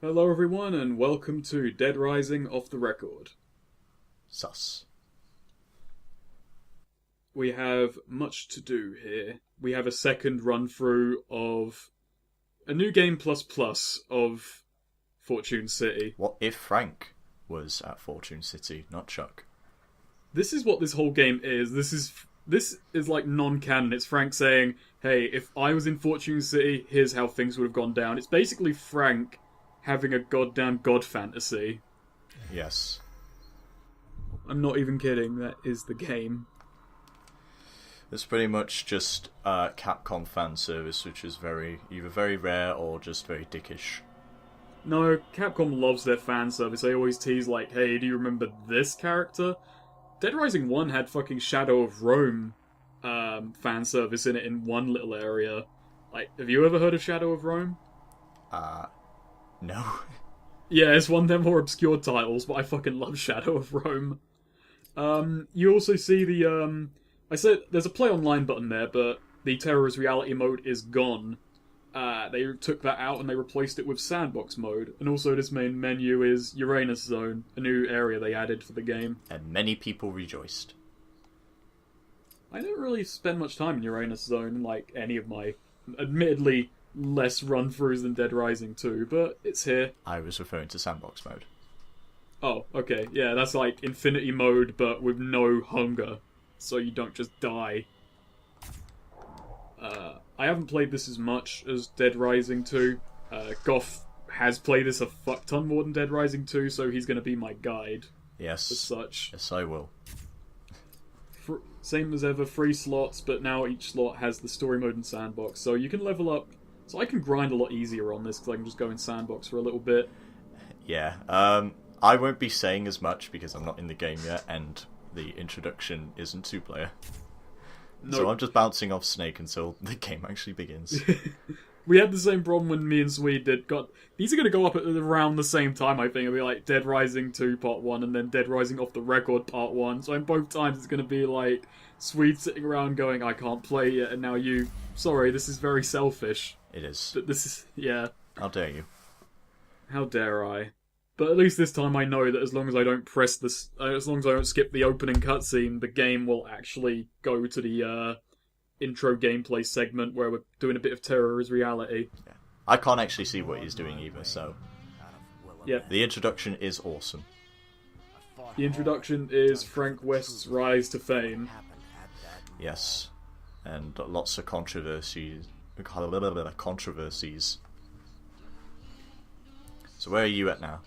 Hello everyone and welcome to Dead Rising Off the Record. Sus. We have much to do here. We have a second run through of a new game plus of Fortune City. What if Frank was at Fortune City, not Chuck? This is what this whole game is. This is like non-canon. It's Frank saying, hey, if I was in Fortune City, here's how things would have gone down. It's basically Frank having a goddamn god fantasy. Yes. I'm not even kidding, that is the game. It's pretty much just Capcom fan service, which is either very rare or just very dickish. No, Capcom loves their fan service. They always tease like, hey, do you remember this character? Dead Rising 1 had fucking Shadow of Rome fan service in it in one little area. Like, have you ever heard of Shadow of Rome? No. Yeah, it's one of their more obscure titles, but I fucking love Shadow of Rome. You also see the, I said there's a play online button there, but the Terrorist Reality mode is gone. They took that out and they replaced it with Sandbox mode. And also this main menu is Uranus Zone, a new area they added for the game. And many people rejoiced. I don't really spend much time in Uranus Zone in, like, any of my, admittedly, less run-throughs than Dead Rising 2, but it's here. I was referring to Sandbox mode. Oh, okay. Yeah, that's like Infinity mode, but with no hunger. So you don't just die. I haven't played this as much as Dead Rising 2. Goth has played this a fuck ton more than Dead Rising 2, so he's going to be my guide. Yes. As such. Yes, I will. Same as ever, 3 slots, but now each slot has the story mode and sandbox, so you can level up. So I can grind a lot easier on this, because I can just go in sandbox for a little bit. Yeah, I won't be saying as much because I'm not in the game yet, and the introduction isn't 2-player. Nope. So I'm just bouncing off Snake until the game actually begins. We had the same problem when me and Swede did. These are going to go up at around the same time, I think. It'll be like Dead Rising 2 Part 1 and then Dead Rising Off the Record Part 1. So in both times it's going to be like Swede sitting around going, I can't play yet, and now you... Sorry, this is very selfish. It is. But this is... Yeah. How dare you? How dare I? But at least this time I know that as long as I don't press this... as long as I don't skip the opening cutscene, the game will actually go to the, intro gameplay segment where we're doing a bit of Terrorist Reality. Yeah. I can't actually see what he's doing either, so... Yeah. The introduction is awesome. The introduction is Frank West's rise to fame. Yes. And lots of controversies. So where are you at now?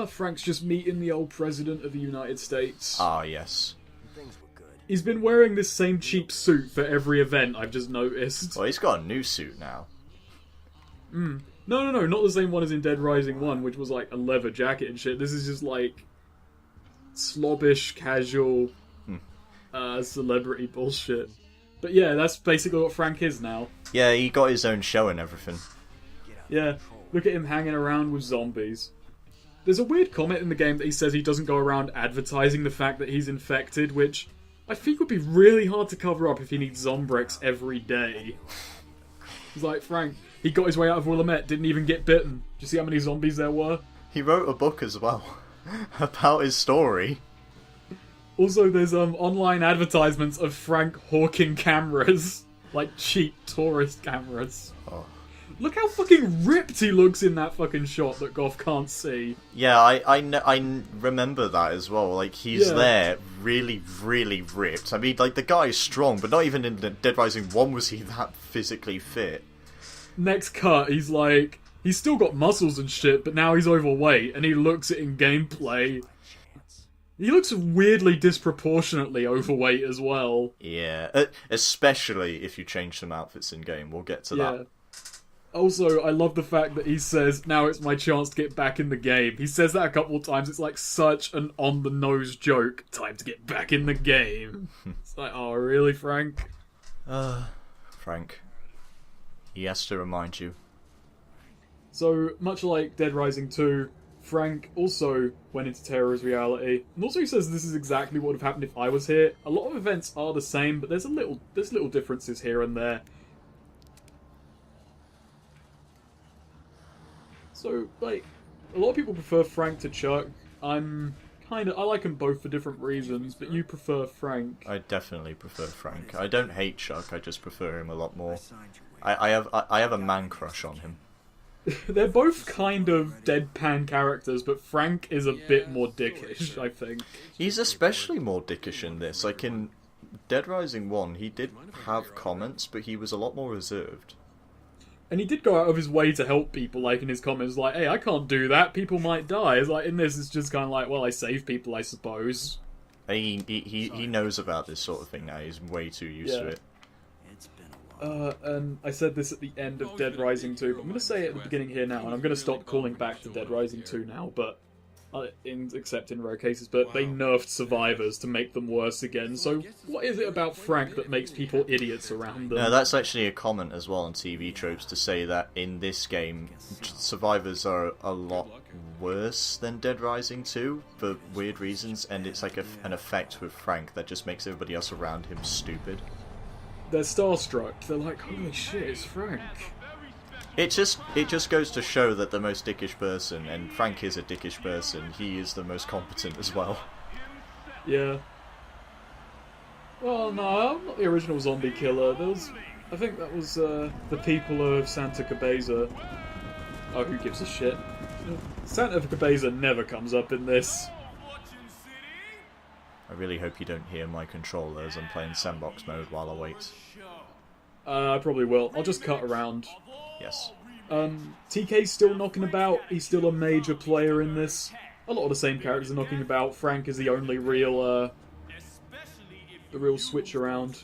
Frank's just meeting the old President of the United States. Ah, yes. He's been wearing this same cheap suit for every event, I've just noticed. Well, he's got a new suit now. No, not the same one as in Dead Rising 1, which was like a leather jacket and shit. This is just like slobbish, casual, celebrity bullshit. But yeah, that's basically what Frank is now. Yeah, he got his own show and everything. Yeah, look at him hanging around with zombies. There's a weird comment in the game that he says he doesn't go around advertising the fact that he's infected, which I think would be really hard to cover up if he needs Zombrex every day. He's like, Frank, he got his way out of Willamette, didn't even get bitten. Do you see how many zombies there were? He wrote a book as well about his story. Also, there's online advertisements of Frank hawking cameras. Like cheap tourist cameras. Oh. Look how fucking ripped he looks in that fucking shot that Goth can't see. Yeah, I remember that as well. Like, he's there, really, really ripped. I mean, like, the guy's strong, but not even in Dead Rising 1 was he that physically fit. Next cut, he's like... He's still got muscles and shit, but now he's overweight, and he looks it in gameplay. He looks weirdly disproportionately overweight as well. Yeah, especially if you change some outfits in-game. We'll get to that. Also, I love the fact that he says, now it's my chance to get back in the game. He says that a couple of times. It's like such an on-the-nose joke. Time to get back in the game. It's like, oh, really, Frank? Frank. He has to remind you. So, much like Dead Rising 2, Frank also went into Terrorist Reality. And also he says this is exactly what would have happened if I was here. A lot of events are the same, but there's little differences here and there. So, like, a lot of people prefer Frank to Chuck. I like them both for different reasons, but you prefer Frank. I definitely prefer Frank. I don't hate Chuck, I just prefer him a lot more. I have a man crush on him. They're both kind of deadpan characters, but Frank is a bit more dickish, I think. He's especially more dickish in this. Like in Dead Rising 1, he did have comments, but he was a lot more reserved. And he did go out of his way to help people, like in his comments, like, hey, I can't do that, people might die. It's like, in this, it's just kind of like, well, I save people, I suppose. He knows about this sort of thing now, he's way too used to it. And I said this at the end of Dead Rising 2, but I'm going to say it at the beginning here now, and I'm going to stop calling back to Dead Rising 2 now, but except in rare cases, but they nerfed survivors to make them worse again, so what is it about Frank that makes people idiots around them? No, that's actually a comment as well on TV Tropes to say that in this game, survivors are a lot worse than Dead Rising 2 for weird reasons, and it's like an effect with Frank that just makes everybody else around him stupid. They're starstruck, they're like, holy shit, it's Frank. It just goes to show that the most dickish person, and Frank is a dickish person, he is the most competent as well. Yeah. Well, no, I'm not the original zombie killer. I think that was the people of Santa Cabeza. Oh, who gives a shit? Santa Cabeza never comes up in this. I really hope you don't hear my controller as I'm playing sandbox mode while I wait. I probably will. I'll just cut around. Yes. TK's still knocking about. He's still a major player in this. A lot of the same characters are knocking about. Frank is the only real switch around.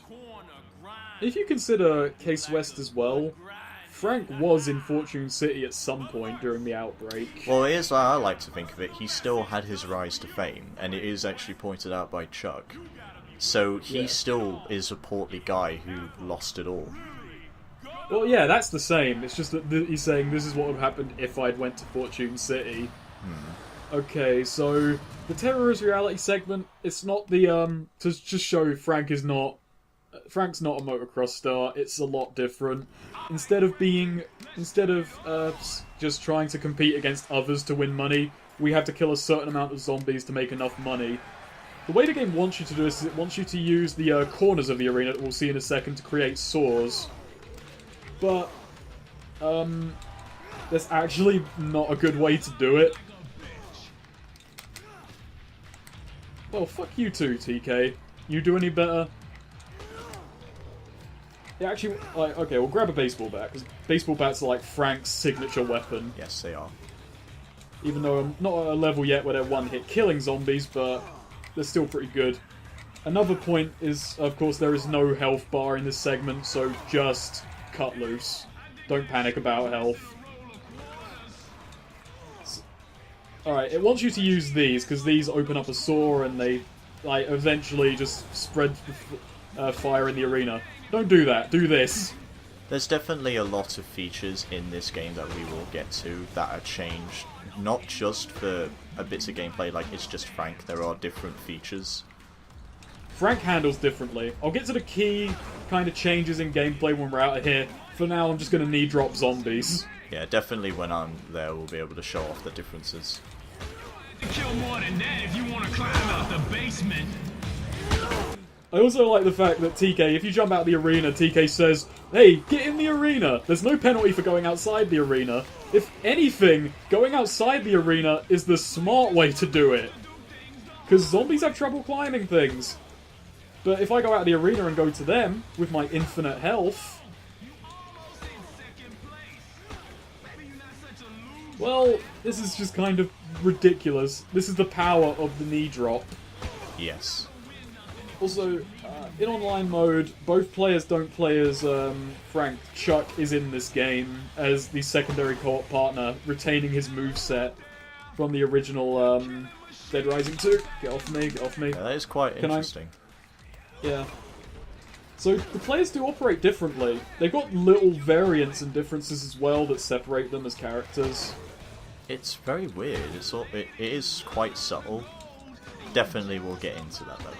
If you consider Case West as well, Frank was in Fortune City at some point during the outbreak. Well, here's how I like to think of it. He still had his rise to fame, and it is actually pointed out by Chuck. So he still is a portly guy who lost it all. Well, yeah, that's the same. It's just that he's saying this is what would have happened if I'd went to Fortune City. Okay, so the Terrorist Reality segment, it's not the, to just show Frank's not a motocross star, it's a lot different. Instead of just trying to compete against others to win money, we have to kill a certain amount of zombies to make enough money. The way the game wants you to do this is it wants you to use the corners of the arena that we'll see in a second to create saws. But, that's actually not a good way to do it. Well, fuck you too, TK. You do any better? Yeah, actually, like, okay, we'll grab a baseball bat, because baseball bats are like Frank's signature weapon. Yes, they are. Even though I'm not at a level yet where they're one-hit killing zombies, but they're still pretty good. Another point is, of course, there is no health bar in this segment, so just cut loose. Don't panic about health. Alright, it wants you to use these, because these open up a saw and they, like, eventually just spread fire in the arena. Don't do that, do this. There's definitely a lot of features in this game that we will get to that are changed, not just for a bits of gameplay, like it's just Frank, there are different features. Frank handles differently. I'll get to the key kind of changes in gameplay when we're out of here. For now, I'm just going to knee drop zombies. Yeah, definitely when I'm there we'll be able to show off the differences. Kill more than that if you want to climb out the basement. I also like the fact that TK, if you jump out of the arena, TK says, hey, get in the arena! There's no penalty for going outside the arena. If anything, going outside the arena is the smart way to do it. Because zombies have trouble climbing things. But if I go out of the arena and go to them, with my infinite health... well, this is just kind of ridiculous. This is the power of the knee drop. Yes. Also, in online mode, both players don't play as Frank. Chuck is in this game as the secondary co-op partner, retaining his moveset from the original Dead Rising 2. Get off me, get off me. Yeah, that is quite interesting. Yeah. So, the players do operate differently. They've got little variants and differences as well that separate them as characters. It's very weird. It is quite subtle. Definitely we'll get into that though.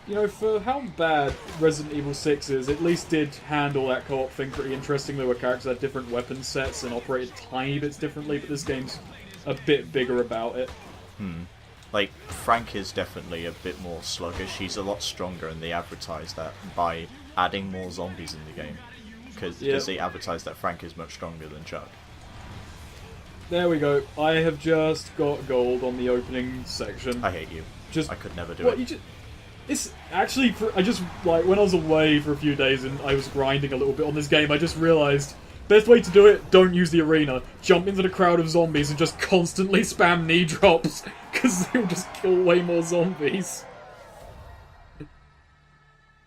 You know, for how bad Resident Evil 6 is, it at least did handle that co-op thing pretty interestingly, where characters had different weapon sets and operated tiny bits differently, but this game's a bit bigger about it. Like, Frank is definitely a bit more sluggish. He's a lot stronger, and they advertise that by adding more zombies in the game. Because they advertise that Frank is much stronger than Chuck. There we go. I have just got gold on the opening section. I hate you. I could never do it. It's actually, I just, like, when I was away for a few days and I was grinding a little bit on this game, I just realised, best way to do it, don't use the arena. Jump into the crowd of zombies and just constantly spam knee drops, because they'll just kill way more zombies.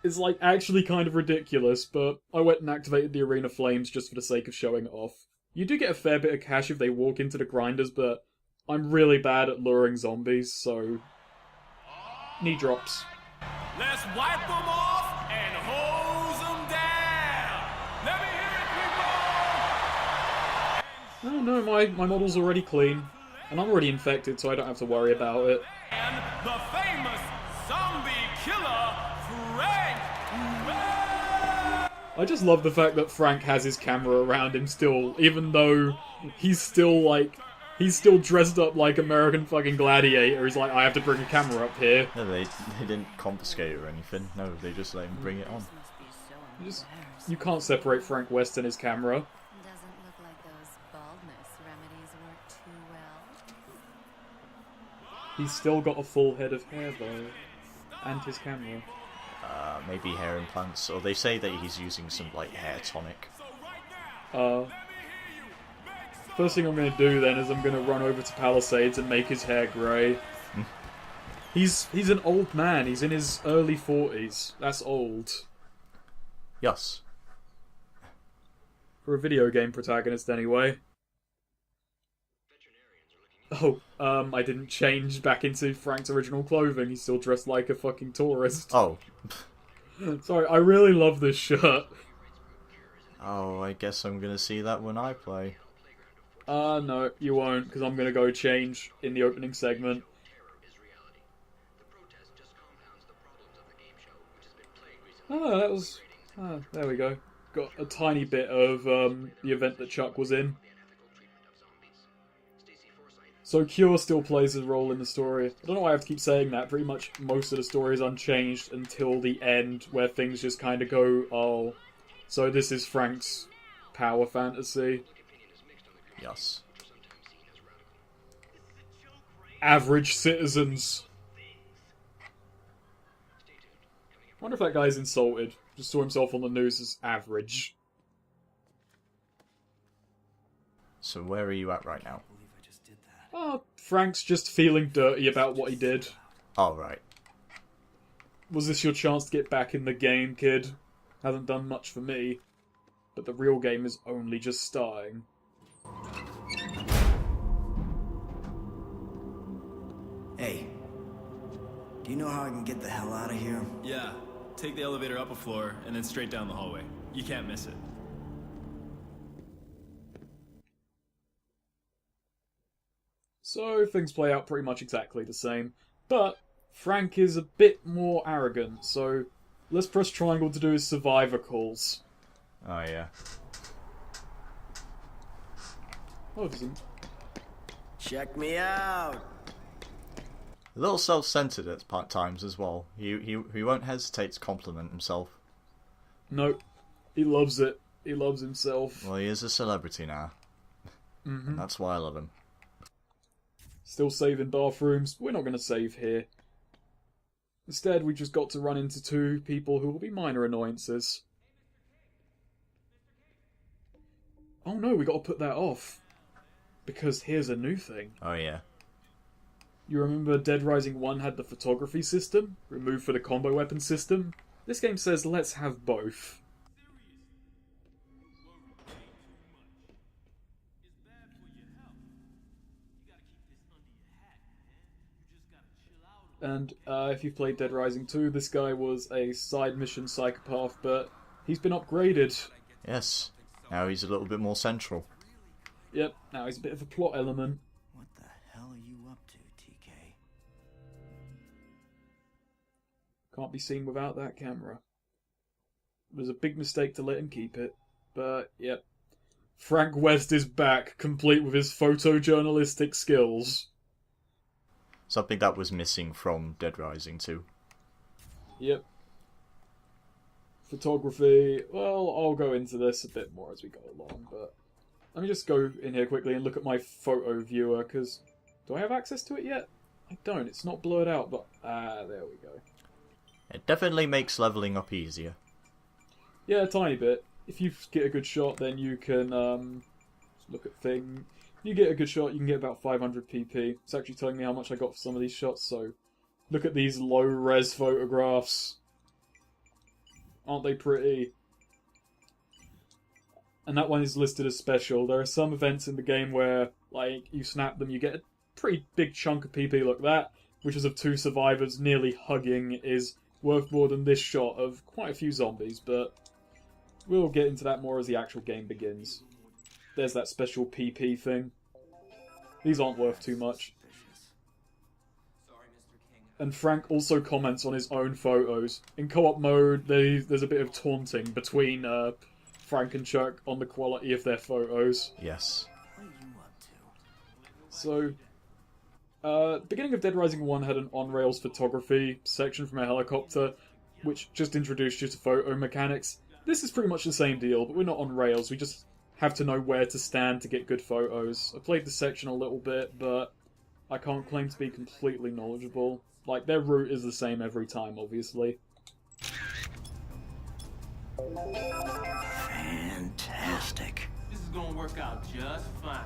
It's, like, actually kind of ridiculous, but I went and activated the arena flames just for the sake of showing it off. You do get a fair bit of cash if they walk into the grinders, but I'm really bad at luring zombies, so... knee drops. Let's wipe them off and hose them down. Let me hear it, people. Oh no, my model's already clean. And I'm already infected, so I don't have to worry about it. And the famous zombie killer, Frank. I just love the fact that Frank has his camera around him still, even though he's still dressed up like American fucking Gladiator. He's like, I have to bring a camera up here. No, they didn't confiscate it or anything. No, they just let him bring it on. You can't separate Frank West and his camera. Doesn't look like those baldness remedies work too well. He's still got a full head of hair though, and his camera. Maybe hair implants, or they say that he's using some like hair tonic. First thing I'm going to do then is I'm going to run over to Palisades and make his hair grey. He's an old man. He's in his early 40s. That's old. Yes. For a video game protagonist, anyway. Oh, I didn't change back into Frank's original clothing. He's still dressed like a fucking tourist. Oh. Sorry, I really love this shirt. Oh, I guess I'm going to see that when I play. No, you won't, because I'm going to go change in the opening segment. Oh, that was... Oh, there we go. Got a tiny bit of the event that Chuck was in. So Cure still plays a role in the story. I don't know why I have to keep saying that. Pretty much most of the story is unchanged until the end, where things just kind of go, oh, so this is Frank's power fantasy. Yes. Average citizens. I wonder if that guy's insulted. Just saw himself on the news as average. So where are you at right now? Oh, Frank's just feeling dirty about what he did. Oh, right. Was this your chance to get back in the game, kid? Hasn't done much for me. But the real game is only just starting. Hey, do you know how I can get the hell out of here? Yeah, take the elevator up a floor and then straight down the hallway. You can't miss it. So things play out pretty much exactly the same. But Frank is a bit more arrogant, so let's press triangle to do his survivor calls. Oh, yeah. Oh, it doesn't... Check me out. A little self-centered at times as well. He won't hesitate to compliment himself. Nope. He loves it. He loves himself. Well, he is a celebrity now. And that's why I love him. Still saving bathrooms. We're not going to save here. Instead, we just got to run into two people who will be minor annoyances. Oh no, we got to put that off. Because here's a new thing. Oh, yeah. You remember Dead Rising 1 had the photography system, removed for the combo weapon system? This game says let's have both. And if you've played Dead Rising 2, this guy was a side mission psychopath, but he's been upgraded. Yes. Now he's a little bit more central. Yep, now he's a bit of a plot element. What the hell are you up to, TK? Can't be seen without that camera. It was a big mistake to let him keep it. But, yep. Frank West is back, complete with his photojournalistic skills. Something that was missing from Dead Rising 2. Yep. Photography, well, I'll go into this a bit more as we go along, but let me just go in here quickly and look at my photo viewer, because do I have access to it yet? I don't, it's not blurred out, but there we go. It definitely makes leveling up easier. Yeah, a tiny bit. If you get a good shot, then you can look at thing. If you get a good shot, you can get about 500 pp. It's actually telling me how much I got for some of these shots, so look at these low-res photographs. Aren't they pretty? And that one is listed as special. There are some events in the game where, like, you snap them, you get a pretty big chunk of PP. Look, that, which is of 2 survivors nearly hugging, is worth more than this shot of quite a few zombies, but we'll get into that more as the actual game begins. There's that special PP thing. These aren't worth too much. And Frank also comments on his own photos. In co-op mode, there's a bit of taunting between Frank and Chuck on the quality of their photos. Yes. So, beginning of Dead Rising 1 had an on-rails photography section from a helicopter, which just introduced you to photo mechanics. This is pretty much the same deal, but we're not on rails, we just have to know where to stand to get good photos. I played the section a little bit, but I can't claim to be completely knowledgeable. Like, their route is the same every time, obviously. Fantastic. This is gonna work out just fine.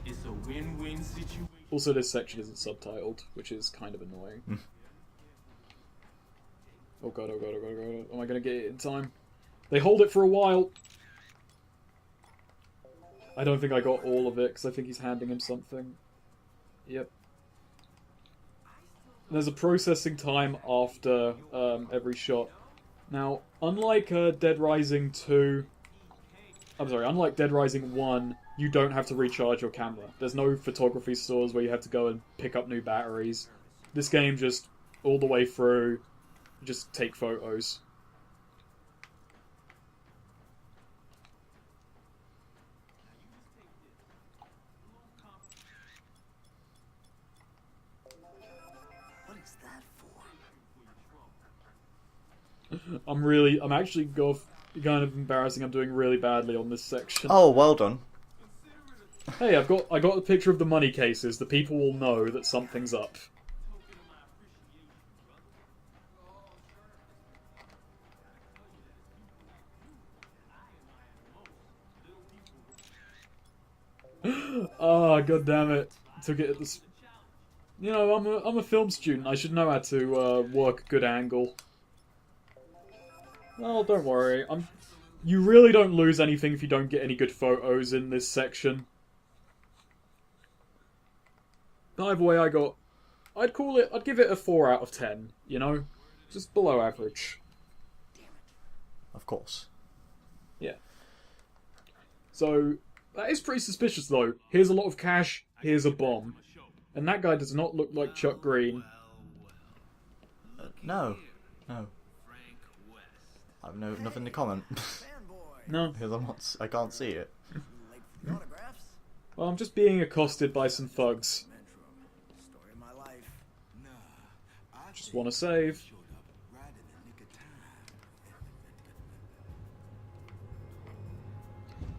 It's a win-win situation. Also, this section isn't subtitled, which is kind of annoying. Oh god, oh god, oh god, oh god. Am I gonna get it in time? They hold it for a while! I don't think I got all of it, because I think he's handing him something. Yep. There's a processing time after every shot. Now, unlike Dead Rising 2... I'm sorry, unlike Dead Rising 1, you don't have to recharge your camera. There's no photography stores where you have to go and pick up new batteries. This game just, all the way through, just take photos. I'm actually kind of embarrassing. I'm doing really badly on this section. Oh, well done. Hey, I got a picture of the money cases. The people will know that something's up. Ah, god damn it! Took it at the. You know, I'm a film student. I should know how to work a good angle. Well, don't worry. You really don't lose anything if you don't get any good photos in this section. Either way, I'd give it a 4 out of 10, you know? Just below average. Of course. Yeah. So, that is pretty suspicious though. Here's a lot of cash, here's a bomb. And that guy does not look like Chuck Green. No. I've nothing to comment. No. Because I can't see it. Well, I'm just being accosted by some thugs. Just want to save.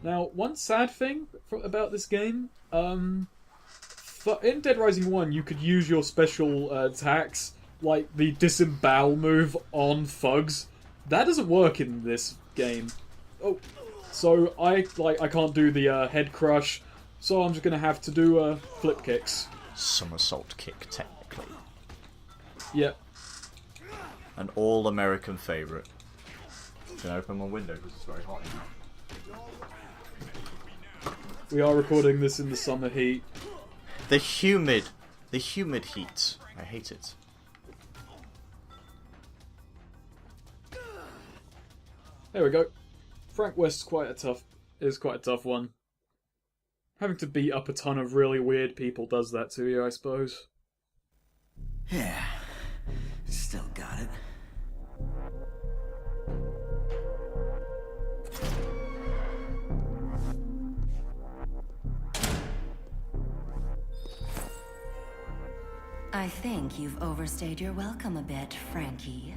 Now, one sad thing about this game, in Dead Rising 1 you could use your special attacks, like the disembowel move on thugs. That doesn't work in this game. Oh, so I can't do the head crush, so I'm just gonna have to do flip kicks. Somersault kick, technically. Yep. An all-American favourite. Can I open my window because it's very hot in here. We are recording this in the summer heat. The humid heat. I hate it. There we go. Frank West is quite a tough one. Having to beat up a ton of really weird people does that to you, I suppose. Yeah. Still got it. I think you've overstayed your welcome a bit, Frankie.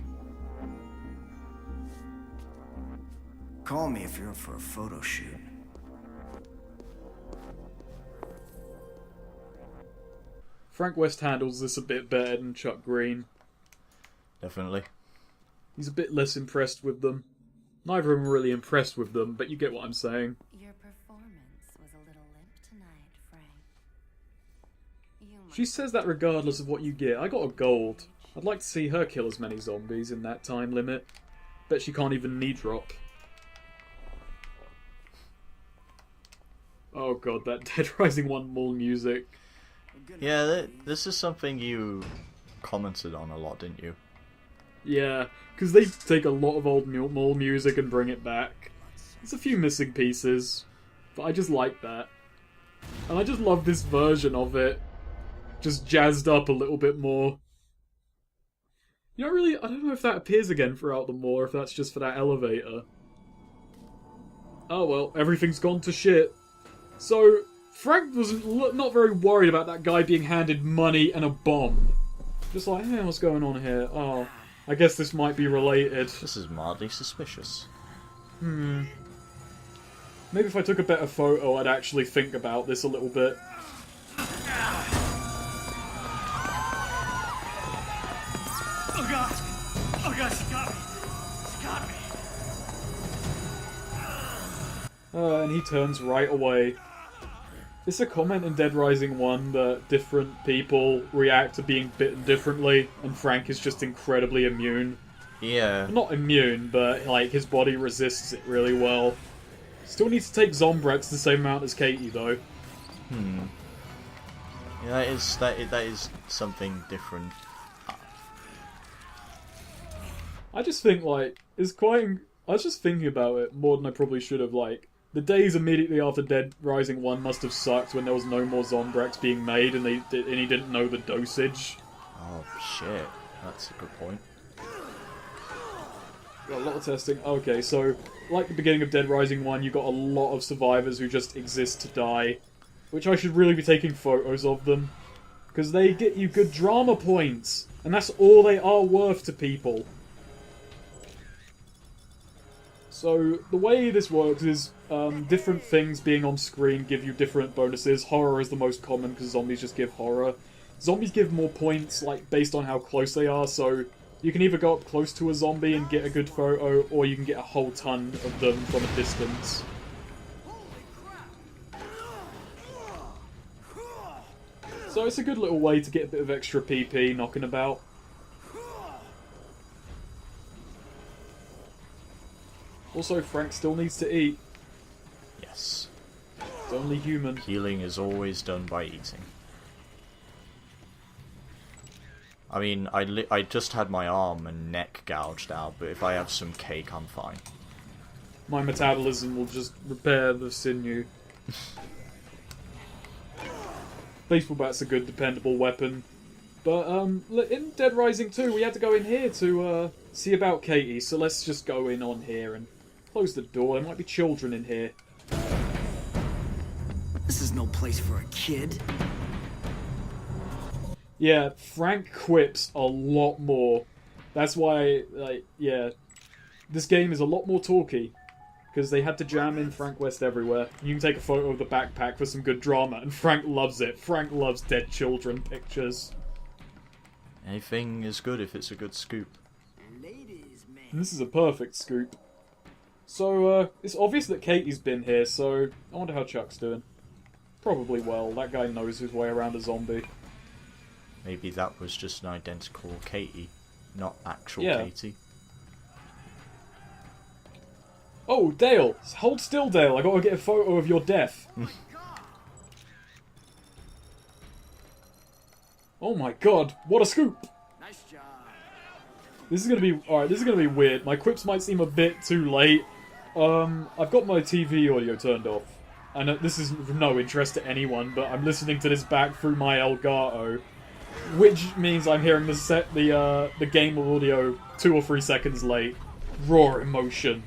Call me if you're up for a photo shoot. Frank West handles this a bit better than Chuck Green. Definitely. He's a bit less impressed with them. Neither of them are really impressed with them, but you get what I'm saying. Your performance was a little limp tonight, Frank. She says that regardless of what you get. I got a gold. I'd like to see her kill as many zombies in that time limit. Bet she can't even knee drop. Oh god, that Dead Rising 1 mall music. Yeah, this is something you commented on a lot, didn't you? Yeah, because they take a lot of old mall music and bring it back. There's a few missing pieces, but I just like that. And I just love this version of it. Just jazzed up a little bit more. You know, really, I don't know if that appears again throughout the mall, or if that's just for that elevator. Oh well, everything's gone to shit. So, Frank was not very worried about that guy being handed money and a bomb. Just like, hey, what's going on here? Oh, I guess this might be related. This is mildly suspicious. Maybe if I took a better photo, I'd actually think about this a little bit. Oh god! Oh god, she got me! She got me! And he turns right away. It's a comment in Dead Rising 1 that different people react to being bitten differently, and Frank is just incredibly immune. Yeah. Not immune, but like his body resists it really well. Still needs to take Zombrex the same amount as Katie, though. Yeah, that is something different. I just think, like, it's quite... I was just thinking about it more than I probably should have, like... The days immediately after Dead Rising 1 must have sucked when there was no more Zombrex being made and he didn't know the dosage. Oh, shit. That's a good point. Got a lot of testing. Okay, so, like the beginning of Dead Rising 1, you got a lot of survivors who just exist to die. Which I should really be taking photos of them. Because they get you good drama points. And that's all they are worth to people. So, the way this works is different things being on screen give you different bonuses. Horror is the most common because zombies just give horror. Zombies give more points, like, based on how close they are, so you can either go up close to a zombie and get a good photo, or you can get a whole ton of them from a distance. So it's a good little way to get a bit of extra PP knocking about. Also, Frank still needs to eat. Yes. It's only human. Healing is always done by eating. I mean, I just had my arm and neck gouged out, but if I have some cake, I'm fine. My metabolism will just repair the sinew. Baseball bat's a good, dependable weapon. But, in Dead Rising 2, we had to go in here to, see about Katie, so let's just go in on here and close the door. There might be children in here. This is no place for a kid. Yeah, Frank quips a lot more. That's why, like, yeah. This game is a lot more talky. Because they had to jam in Frank West everywhere. You can take a photo of the backpack for some good drama, and Frank loves it. Frank loves dead children pictures. Anything is good if it's a good scoop. And this is a perfect scoop. So, it's obvious that Katie's been here, so I wonder how Chuck's doing. Probably well. That guy knows his way around a zombie. Maybe that was just an identical Katie, not actual Yeah. Katie. Oh, Dale! Hold still, Dale. I gotta get a photo of your death. Oh my god, what a scoop! Nice job. This is gonna be... Alright, this is gonna be weird. My quips might seem a bit too late. I've got my TV audio turned off. And this is of no interest to anyone, but I'm listening to this back through my Elgato. Which means I'm hearing the game audio 2 or 3 seconds late. Raw emotion.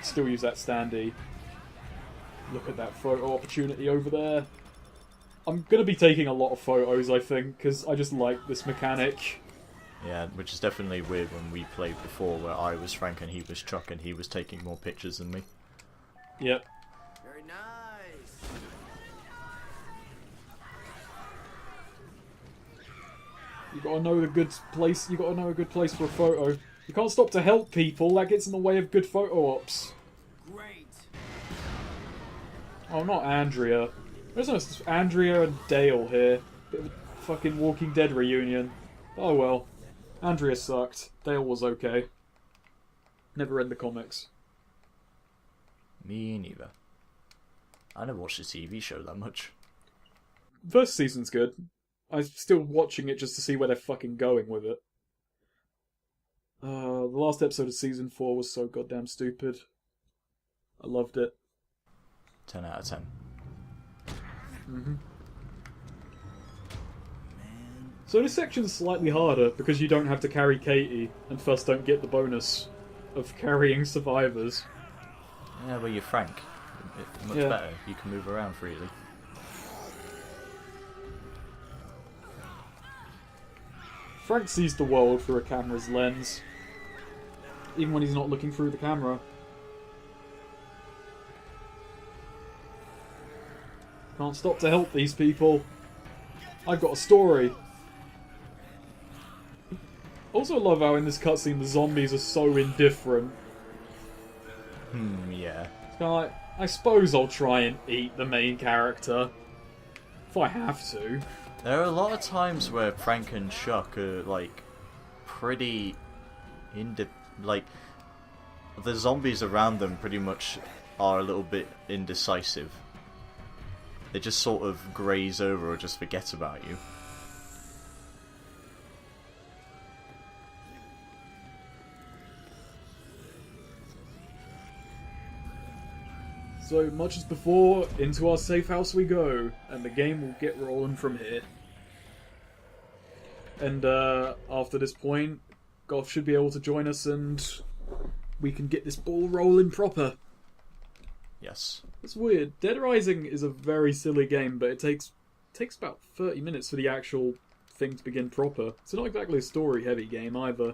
Still use that standee. Look at that photo opportunity over there. I'm gonna be taking a lot of photos, I think, because I just like this mechanic. Yeah, which is definitely weird when we played before, where I was Frank and he was Chuck, and he was taking more pictures than me. Yep. Very nice. You gotta know the good place. You gotta know a good place for a photo. You can't stop to help people. That gets in the way of good photo ops. Great. Oh, not Andrea. There's no Andrea and Dale here. Bit of a fucking Walking Dead reunion. Oh well. Andrea sucked. Dale was okay. Never read the comics. Me neither. I never watched the TV show that much. First season's good. I'm still watching it just to see where they're fucking going with it. The last episode of season 4 was so goddamn stupid. I loved it. 10 out of 10. Mm-hmm. So this section's slightly harder because you don't have to carry Katie, and thus don't get the bonus of carrying survivors. Yeah, well, you're Frank. Much Yeah. better. You can move around freely. Frank sees the world through a camera's lens, even when he's not looking through the camera. Can't stop to help these people. I've got a story. Also love how in this cutscene the zombies are so indifferent. Yeah. It's kind of like, I suppose I'll try and eat the main character. If I have to. There are a lot of times where Frank and Chuck are, like, pretty... like, the zombies around them pretty much are a little bit indecisive. They just sort of graze over or just forget about you. So, much as before, into our safe house we go, and the game will get rolling from here. And after this point, Goth should be able to join us and we can get this ball rolling proper. Yes. It's weird. Dead Rising is a very silly game, but it takes about 30 minutes for the actual thing to begin proper. It's not exactly a story-heavy game either.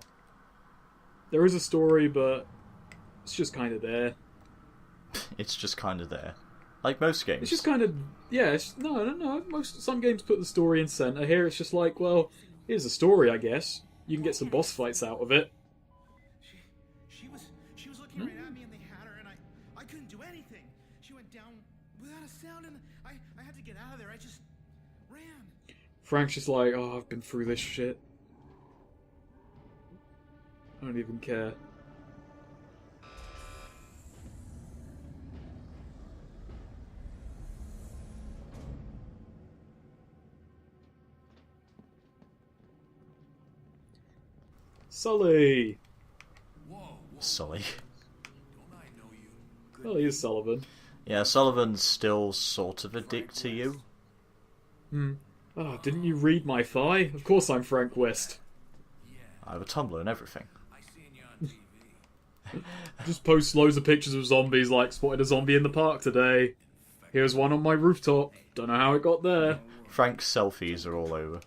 There is a story, but it's just kind of there. It's just kind of there. Like most games. It's just kind of... Yeah, no. Some games put the story in center. Here it's just like, well, here's a story, I guess. You can get some boss fights out of it. She was looking right at me and they had her and I couldn't do anything. She went down without a sound and I had to get out of there. I just ran. Frank's just like, oh, I've been through this shit. I don't even care. Sully! Sully. Well, he is Sullivan. Yeah, Sullivan's still sort of a dick to you. Oh, didn't you read my thigh? Of course I'm Frank West. I have a Tumblr and everything. Just post loads of pictures of zombies like, spotted a zombie in the park today. Here's one on my rooftop. Don't know how it got there. Frank's selfies are all over.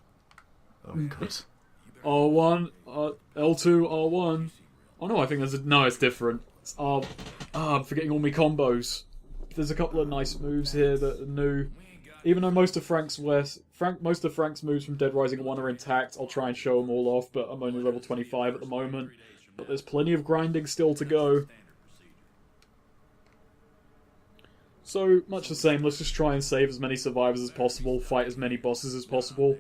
Oh, God. R1, L2, R1. Oh no, I think no, it's different. It's R... I'm forgetting all my combos. There's a couple of nice moves here that are new. Even though most of Frank's moves from Dead Rising 1 are intact, I'll try and show them all off, but I'm only level 25 at the moment. But there's plenty of grinding still to go. So, much the same, let's just try and save as many survivors as possible, fight as many bosses as possible,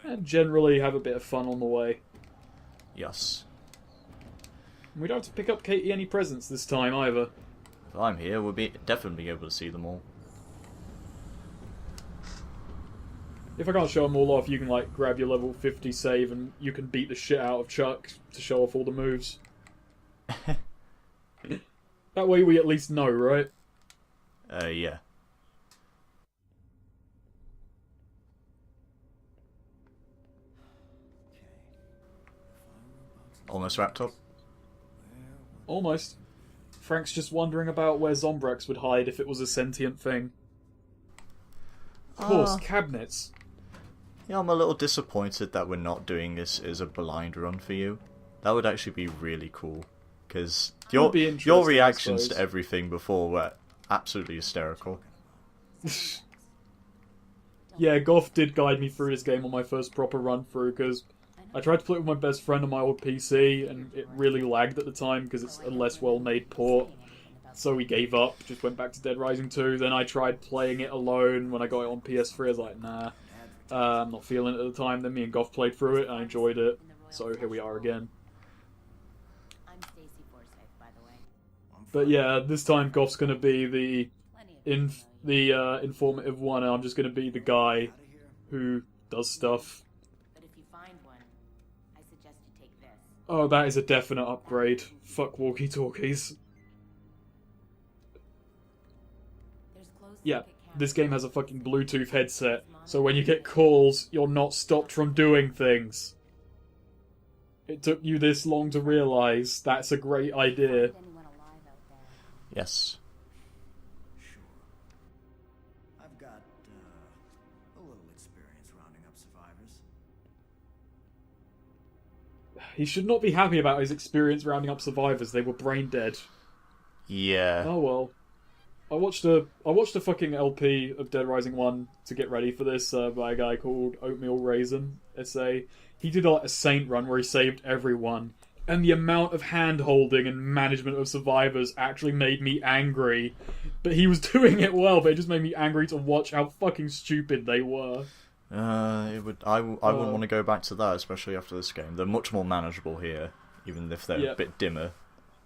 and generally have a bit of fun on the way. Yes. We don't have to pick up Katie any presents this time either. If I'm here, we'll be definitely able to see them all. If I can't show them all off, you can like grab your level 50 save and you can beat the shit out of Chuck to show off all the moves. That way we at least know, right? Yeah. Almost wrapped up. Almost. Frank's just wondering about where Zombrax would hide if it was a sentient thing. Of course, cabinets. Yeah, I'm a little disappointed that we're not doing this as a blind run for you. That would actually be really cool. Because your reactions to everything before were absolutely hysterical. Yeah, Goth did guide me through this game on my first proper run through, because I tried to play it with my best friend on my old PC, and it really lagged at the time because it's a less well-made port. So we gave up, just went back to Dead Rising 2. Then I tried playing it alone when I got it on PS3. I was like, nah, I'm not feeling it at the time. Then me and Goth played through it, and I enjoyed it. So here we are again. But yeah, this time Goth's going to be the informative one, and I'm just going to be the guy who does stuff. But if you find one, I suggest you take this. Oh, that is a definite upgrade. Fuck walkie-talkies. Yeah, this game has a fucking Bluetooth headset, so when you get calls, you're not stopped from doing things. It took you this long to realise that's a great idea. Yes. Sure. I've got a little experience rounding up survivors. He should not be happy about his experience rounding up survivors. They were brain dead. Yeah. Oh well. I watched a fucking LP of Dead Rising 1 to get ready for this by a guy called Oatmeal Raisin SA. He did like a Saint run where he saved everyone. And the amount of hand-holding and management of survivors actually made me angry. But he was doing it well, but it just made me angry to watch how fucking stupid they were. I wouldn't want to go back to that, especially after this game. They're much more manageable here, even if they're a bit dimmer.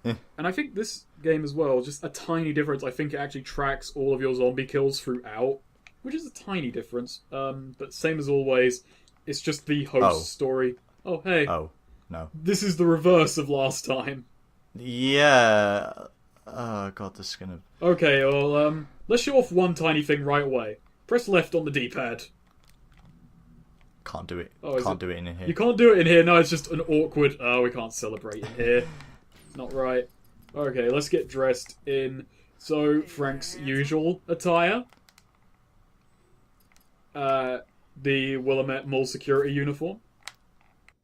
And I think this game as well, just a tiny difference. I think it actually tracks all of your zombie kills throughout, which is a tiny difference. But same as always, it's just the host story. Oh, hey. Oh, no. This is the reverse of last time. Yeah. Oh, God, this is gonna... Okay, well, let's show off one tiny thing right away. Press left on the D-pad. Can't do it. Oh, can't do it in here. You can't do it in here. No, it's just an awkward... Oh, we can't celebrate in here. Not right. Okay, let's get dressed in... So, Frank's usual attire. The Willamette Mall security uniform.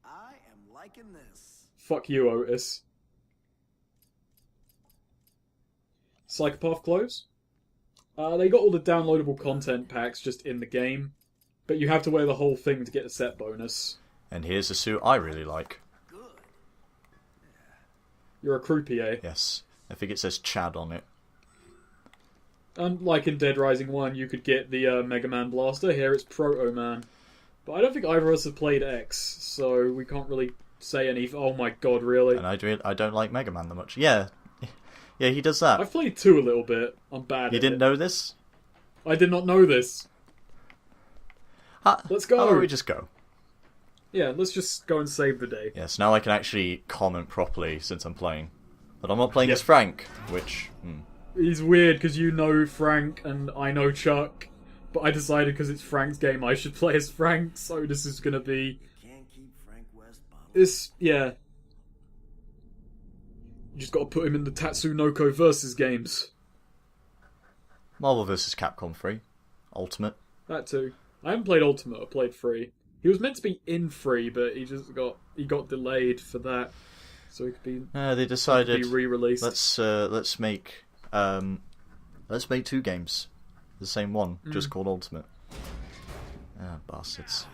I am liking this. Fuck you, Otis. Psychopath clothes. They got all the downloadable content packs just in the game, but you have to wear the whole thing to get a set bonus. And here's a suit I really like. You're a croupier. Yes. I think it says Chad on it. And like in Dead Rising 1, you could get the Mega Man Blaster. Here it's Proto Man. But I don't think either of us have played X, so we can't really say anything. Oh my god, really? And I don't like Mega Man that much. Yeah. Yeah, he does that. I've played 2 a little bit. I'm bad at it. You didn't know this? I did not know this. Let's go. How about we just go? Yeah, let's just go and save the day. Yes, now I can actually comment properly since I'm playing. But I'm not playing as Frank, which... He's weird because you know Frank and I know Chuck, but I decided because it's Frank's game I should play as Frank, so this is gonna be... Can't keep Frank West bottled. This, yeah. You just gotta put him in the Tatsunoko versus games. Marvel vs. Capcom 3. Ultimate. That too. I haven't played Ultimate, I played 3. He was meant to be in 3, but he got delayed for that. So he could be they decided be re-released. Let's make 2 games. The same one, just called Ultimate. Ah, bastards.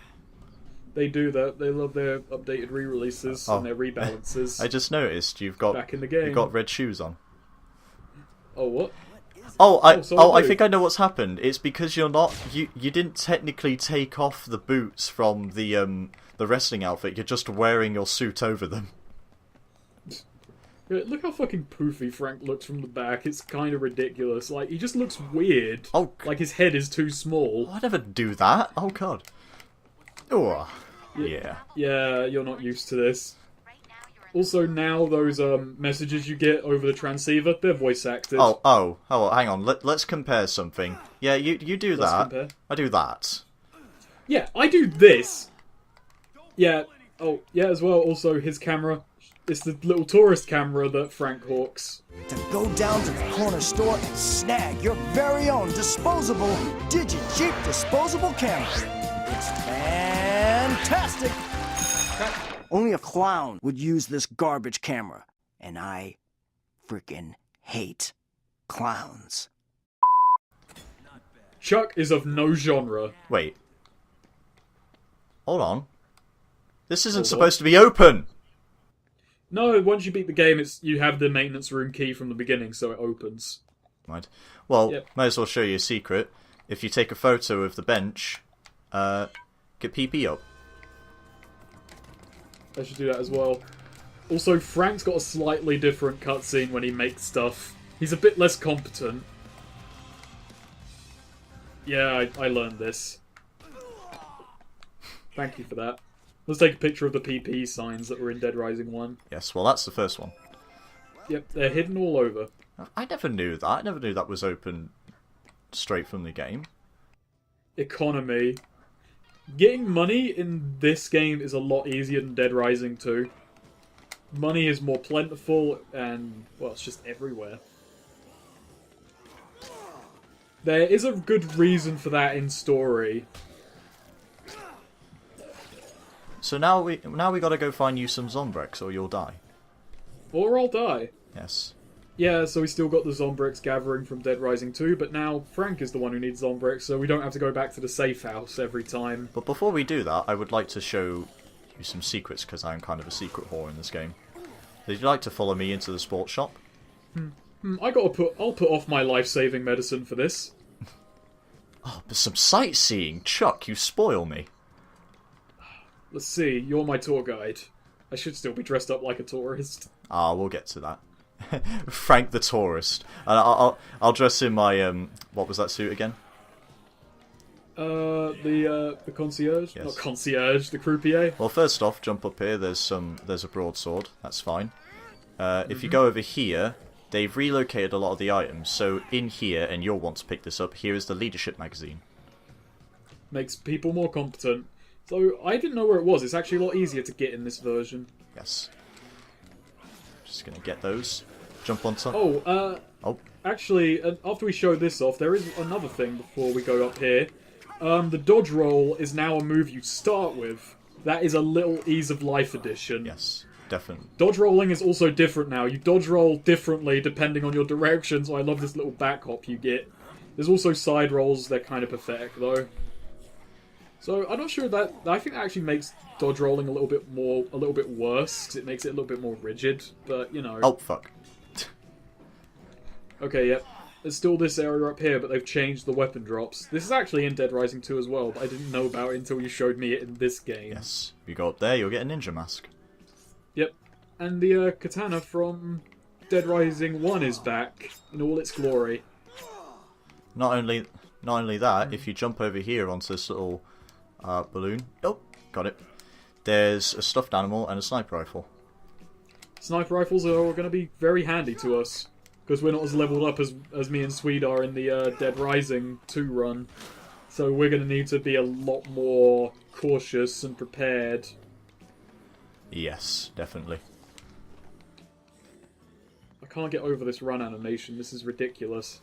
They do that. They love their updated re-releases and their rebalances. I just noticed you've got back in the game. You've got red shoes on. Oh, what? I think I know what's happened. It's because you didn't technically take off the boots from the wrestling outfit. You're just wearing your suit over them. Yeah, look how fucking poofy Frank looks from the back. It's kind of ridiculous. Like, he just looks weird. Oh, like his head is too small. I never do that. Oh god. Oh, yeah. Yeah, you're not used to this. Also, now those messages you get over the transceiver, they're voice acted. Oh, hang on. Let's compare something. Yeah, you do that. Compare. I do that. Yeah, I do this. Yeah. Oh, yeah, as well. Also, his camera It's the little tourist camera that Frank hawks. To go down to the corner store and snag your very own disposable, digi-cheap disposable camera. It's fantastic! Only a clown would use this garbage camera. And I freaking hate clowns. Chuck is of no genre. Wait. Hold on. This isn't Hold supposed to be open! No, once you beat the game, you have the maintenance room key from the beginning, so it opens. Right. Well, Yep. might as well show you a secret. If you take a photo of the bench, get PP up. I should do that as well. Also, Frank's got a slightly different cutscene when he makes stuff. He's a bit less competent. Yeah, I learned this. Thank you for that. Let's take a picture of the PP signs that were in Dead Rising 1. Yes, well, that's the first one. Yep, they're hidden all over. I never knew that. I never knew that was open straight from the game. Economy. Getting money in this game is a lot easier than Dead Rising 2. Money is more plentiful and, well, it's just everywhere. There is a good reason for that in story. So now we gotta go find you some Zombreks or you'll die. Or I'll die. Yes. Yeah, so we still got the Zombreks gathering from Dead Rising 2, but now Frank is the one who needs Zombreks, so we don't have to go back to the safe house every time. But before we do that, I would like to show you some secrets, because I'm kind of a secret whore in this game. Would you like to follow me into the sports shop? I'll put off my life-saving medicine for this. Oh, but some sightseeing! Chuck, you spoil me. Let's see, you're my tour guide. I should still be dressed up like a tourist. Ah, we'll get to that. Frank the tourist. And I'll dress in my what was that suit again? The concierge? Yes. Not concierge, the croupier. Well, first off, jump up here. There's a broadsword. That's fine. If you go over here, they've relocated a lot of the items. So in here, and you'll want to pick this up. Here is the leadership magazine. Makes people more competent. So I didn't know where it was. It's actually a lot easier to get in this version. Yes. Just gonna get those. Jump on top. Oh, actually, after we show this off, there is another thing before we go up here. The dodge roll is now a move you start with. That is a little ease of life addition. Yes, definitely. Dodge rolling is also different now. You dodge roll differently depending on your direction, so I love this little back hop you get. There's also side rolls, they're kind of pathetic though. So I'm not sure that I think that actually makes dodge rolling a little bit worse because it makes it a little bit more rigid. But you know. Oh fuck. Okay, yep. There's still this area up here, but they've changed the weapon drops. This is actually in Dead Rising 2 as well, but I didn't know about it until you showed me it in this game. Yes. If you go up there, you'll get a ninja mask. Yep. And the katana from Dead Rising 1 is back in all its glory. Not only that, if you jump over here onto this little balloon, oh, got it. There's a stuffed animal and a sniper rifle. Sniper rifles are going to be very handy to us. Because we're not as leveled up as me and Swede are in the Dead Rising 2 run. So we're going to need to be a lot more cautious and prepared. Yes, definitely. I can't get over this run animation. This is ridiculous.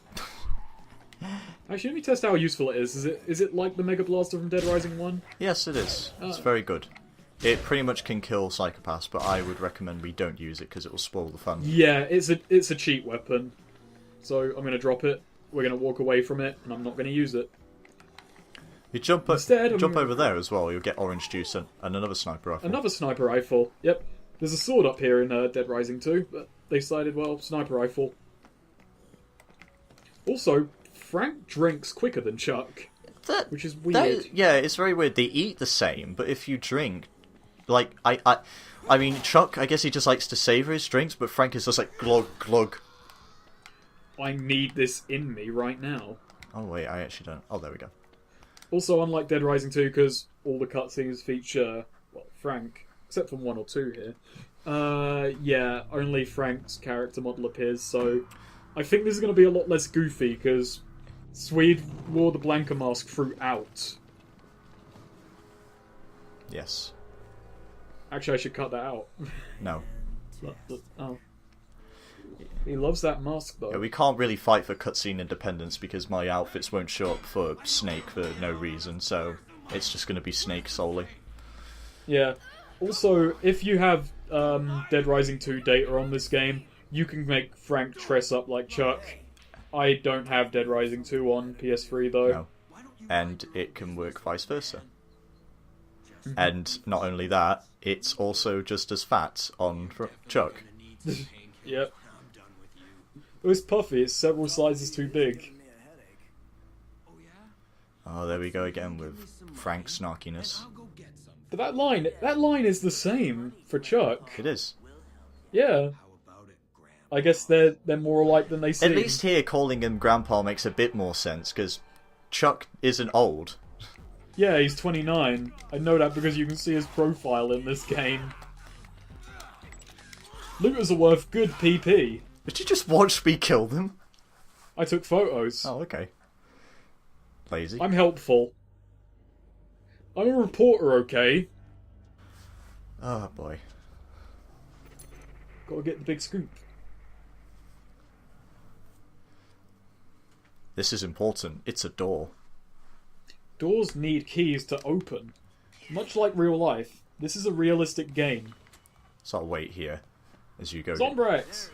Actually, let me test how useful it is. Is it like the Mega Blaster from Dead Rising 1? Yes, it is. It's very good. It pretty much can kill psychopaths, but I would recommend we don't use it because it will spoil the fun. Yeah, it's a cheat weapon. So I'm going to drop it. We're going to walk away from it, and I'm not going to use it. You jump over there as well. You'll get orange juice and another sniper rifle. Another sniper rifle. Yep. There's a sword up here in Dead Rising 2, but they decided, well, sniper rifle. Also, Frank drinks quicker than Chuck, which is weird. Yeah, it's very weird. They eat the same, but if you drink, like I mean, Chuck, I guess he just likes to savour his drinks, but Frank is just like glug glug. I need this in me right now. Oh wait, I actually don't. Oh, there we go. Also, unlike Dead Rising 2, because all the cutscenes feature, well, Frank, except for 1 or 2 here. Yeah, only Frank's character model appears, so I think this is going to be a lot less goofy, because Swede wore the Blanca mask throughout. Yes. Actually, I should cut that out. No. Oh. He loves that mask, though. Yeah, we can't really fight for cutscene independence because my outfits won't show up for Snake for no reason, so it's just going to be Snake solely. Yeah. Also, if you have Dead Rising 2 data on this game, you can make Frank dress up like Chuck. I don't have Dead Rising 2 on PS3, though. No. And it can work vice versa. And not only that, it's also just as fat on Chuck. Yep. It's puffy, it's several sizes too big. Oh, there we go again with Frank snarkiness. But that line is the same for Chuck. It is. Yeah. I guess they're more alike than they seem. At least here, calling him Grandpa makes a bit more sense, because Chuck isn't old. Yeah, he's 29. I know that because you can see his profile in this game. Looters are worth good PP. Did you just watch me kill them? I took photos. Oh, okay. Lazy. I'm helpful. I'm a reporter, okay? Oh, boy. Gotta get the big scoop. This is important. It's a door. Doors need keys to open. Much like real life, this is a realistic game. So I'll wait here as you go. Zombrex!